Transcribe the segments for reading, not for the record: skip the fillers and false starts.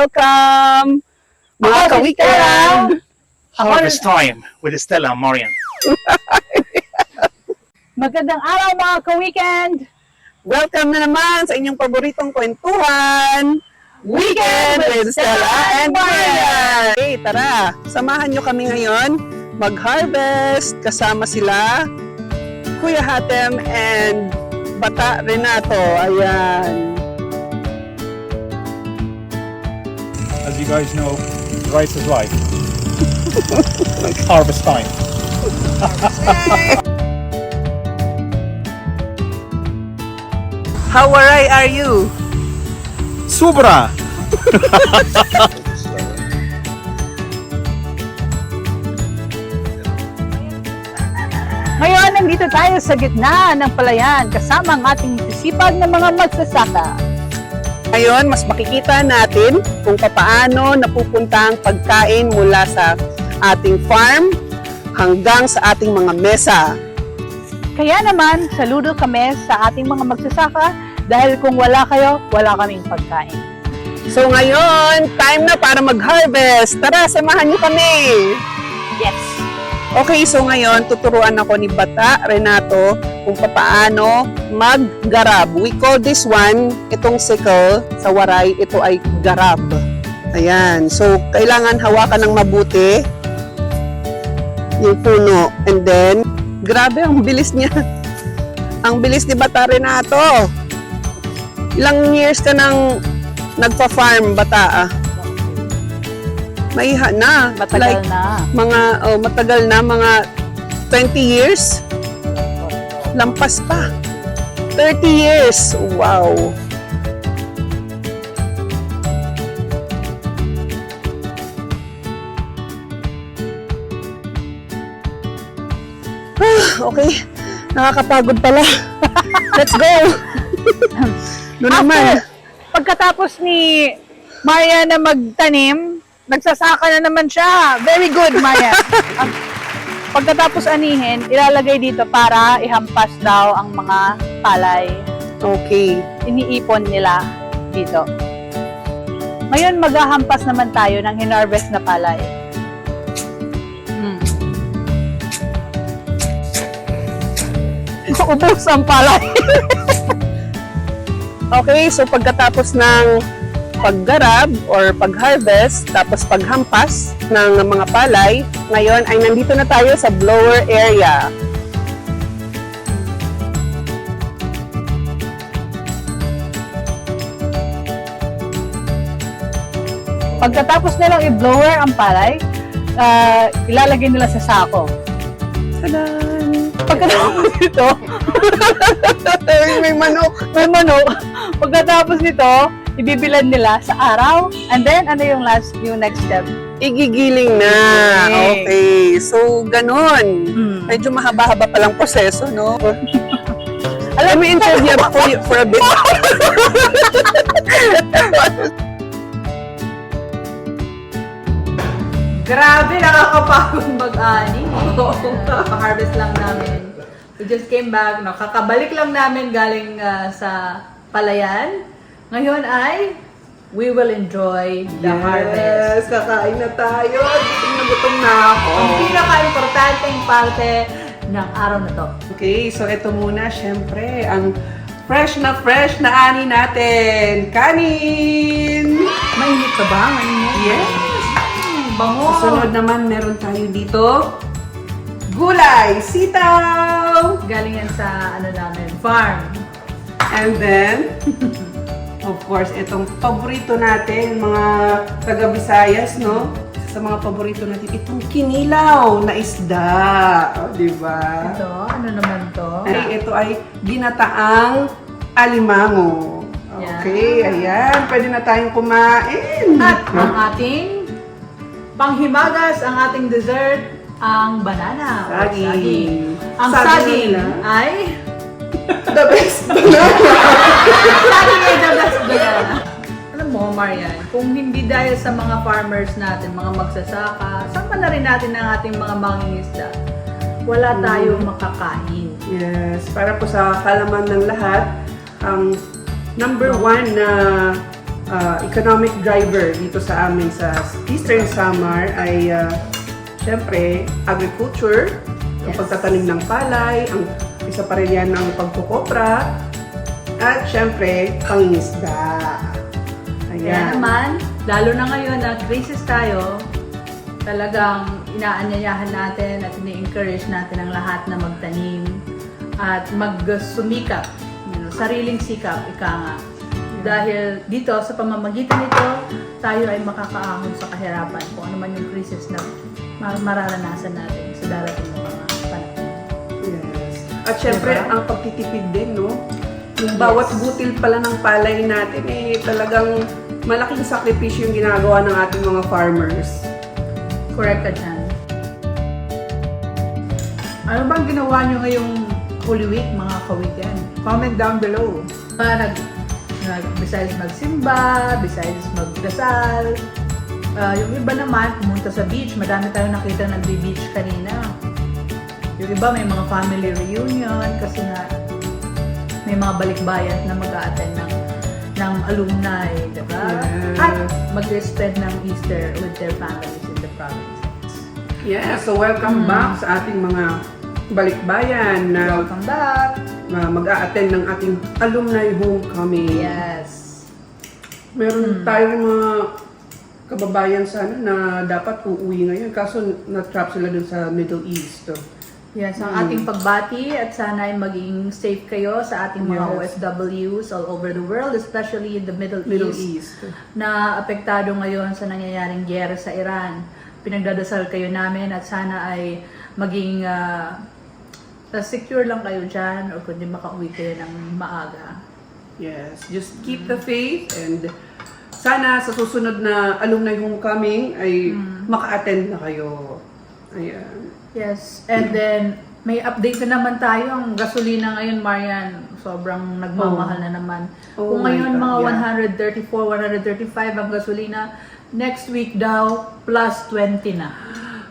welcome! Mga ka-weekend! Harvest time with Estella and Marian. Magandang araw mga ka-weekend! Welcome na naman sa inyong paboritong kwentuhan! Weekend with Stella and Marian! Okay, tara! Samahan nyo kami ngayon mag-harvest kasama sila Kuya Hatem and Bata Renato. Ayan. As you guys know, rice is life. Harvest time. How waray are you? Sobra! Ngayon, nandito tayo sa gitna ng palayan kasama ang ating sisipag na mga magsasaka. Ngayon, mas makikita natin kung paano napupunta ang pagkain mula sa ating farm hanggang sa ating mga mesa. Kaya naman, saludo kami sa ating mga magsasaka dahil kung wala kayo, wala kaming pagkain. So ngayon, time na para mag-harvest. Tara, samahan niyo kami! Yes! Okay, so ngayon, tuturuan ako ni Bata Renato kung paano mag-garab. We call this one, itong sickle, sa waray, ito ay garab. Ayan, so kailangan hawakan ng mabuti yung puno. And then, grabe, ang bilis niya. Ang bilis ni Bata Renato. Ilang years ka nang nagpa-farm, Bata? Maiha na. Matagal na. Matagal na, mga 20 years. Lampas pa. 30 years. Wow. Okay. Nakakapagod pala. Let's go. No naman. Pagkatapos ni Maria na magtanim, nagsasaka na naman siya. Very good, Maria. Pagkatapos anihin, ilalagay dito para ihampas daw ang mga palay. Okay. Iniipon nila dito. Ngayon, maghahampas naman tayo ng hinarvest na palay. Ubus ang palay. Okay, so pagkatapos ng paggarab or pag-harvest, tapos paghampas ng mga palay, ngayon ay nandito na tayo sa blower area. Pagkatapos nilang i-blower ang palay, ilalagay nila sa sako. Tadan! Pagkatapos nito, May manok! may manok. Pagkatapos nito, ibibilad nila sa araw. And then, ano yung next step? Igigiling na. Okay. So, ganun. Medyo mahaba-haba palang proseso, no? Let me interview for a bit. Grabe, nakakapagod mag-ani. Pa-harvest lang namin. We just came back. Kakabalik lang namin galing sa palayan. Ngayon ay we will enjoy the harvest. Yes, kakain na tayo. Gutom na ako. Ang pinaka-importanteng parte ng araw na to. Okay, so ito muna, syempre, ang fresh na ani natin. Kanin! Mainit pa ba? Mainit? Yes! Bango! Sunod naman, meron tayo dito, gulay, sitaw! Galing yan sa namin, farm. And then, of course, itong paborito natin, mga taga-Visayas, no? Sa mga paborito natin, itong kinilaw na isda. O, diba? Ito, ano naman to? Ay, ito ay ginataang alimango. Okay, ayan. Pwede na tayong kumain. At ang ating panghimagas, ang ating dessert, ang banana. or Saging. Ang Saging saging nila. ay The best banana. saging ay the best banana. Alam mo, Marian, kung hindi dahil sa mga farmers natin, mga magsasaka, saan na rin natin ang ating mga mangingisda, wala tayong makakain. Yes, para po sa kalaman ng lahat, ang number one na economic driver dito sa amin sa Eastern Samar ay syempre agriculture, ang Yes. pagtatanim ng palay, ang isa pa rin yan ng pagkukopra, at syempre pangingisda. Kaya naman, lalo na ngayon na crisis tayo, talagang inaanyayahan natin at ini-encourage natin ang lahat na magtanim at magsumikap, sariling sikap, ika nga. Dahil dito, sa pamamagitan nito, tayo ay makakaahon sa kahirapan kung ano man yung crisis na mararanasan natin sa darating na mga panahon. Yes. At syempre, Diba? ang pagtitipid din, no? Yung bawat butil pala ng palay natin, talagang malaking sakripisyo yung ginagawa ng ating mga farmers. Correct ka dyan. Ano bang ginawa nyo ngayong Holy Week, mga ka-weekend? Comment down below. Besides magsimba, besides magdasal, yung iba naman, pumunta sa beach. Madami tayong nakita nagbe-beach kanina. Yung iba may mga family reunion kasi nga may mga balikbayan na mag-a-attend ng alumni, diba? Yes. At mag-spend ng Easter with their families in the province. Yeah, so welcome back sa ating mga balikbayan na Welcome back! mag-a-attend ng ating alumni homecoming. Yes. Meron tayong mga kababayan sana na dapat uuwi ngayon kaso na-trap sila dun sa Middle East. Yes, ang ating pagbati at sana ay maging safe kayo sa ating mga Yes. OFWs all over the world, especially in the Middle East. East, na apektado ngayon sa nangyayaring gyera sa Iran. Pinagdadasal kayo namin at sana ay maging secure lang kayo dyan o kundi makauwi kayo ng maaga. Yes, just keep the faith and sana sa susunod na alumni homecoming ay maka-attend na kayo. Ayan. Yes, and then may update na naman tayo. Ang gasolina ngayon, Marian, sobrang nagmamahal na naman. Oh Kung my ngayon God, mga 134, 135 ang gasolina, next week daw plus 20 na.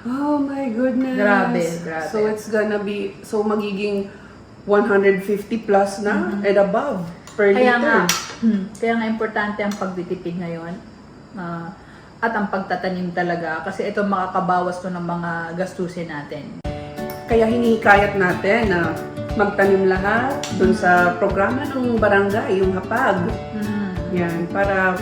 Oh my goodness. Grabe. So it's gonna be, so magiging 150 plus na and above per Kaya nga, liter. kaya nga importante ang pagtitipid ngayon. At ang pagtatanim talaga kasi ito makakabawas to ng mga gastusin natin. Kaya hinihikayat natin na magtanim lahat dun sa programa ng barangay, yung hapag. Yan, para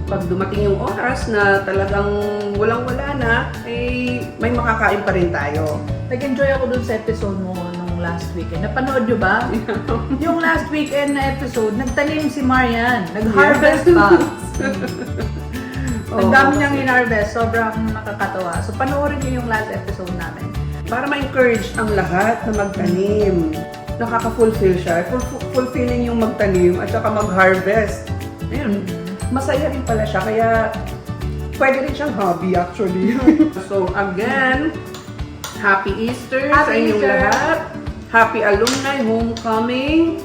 pag dumating yung oras na talagang walang-wala na, eh, may makakain pa rin tayo. Nag-enjoy ako dun sa episode mo nung last weekend. Napanood nyo ba? Yung last weekend na episode, nagtanim si Marian. Nag-harvest pa. Ang dami niyang in-harvest. Sobrang nakakatawa. So, panoorin niyo yung last episode namin. Para ma-encourage ang lahat na magtanim. Nakaka-fulfill siya. Fulfilling yung magtanim at saka mag-harvest. Ayun. Masaya rin pala siya. Kaya pwede rin siyang hobby actually. So again, Happy Easter sa Happy inyong Easter. lahat. Happy Alumni Homecoming.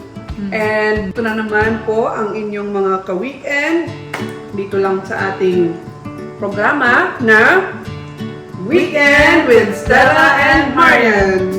And ito na naman po ang inyong mga ka-weekend. Dito lang sa ating programa na Weekend with Stella and Marian.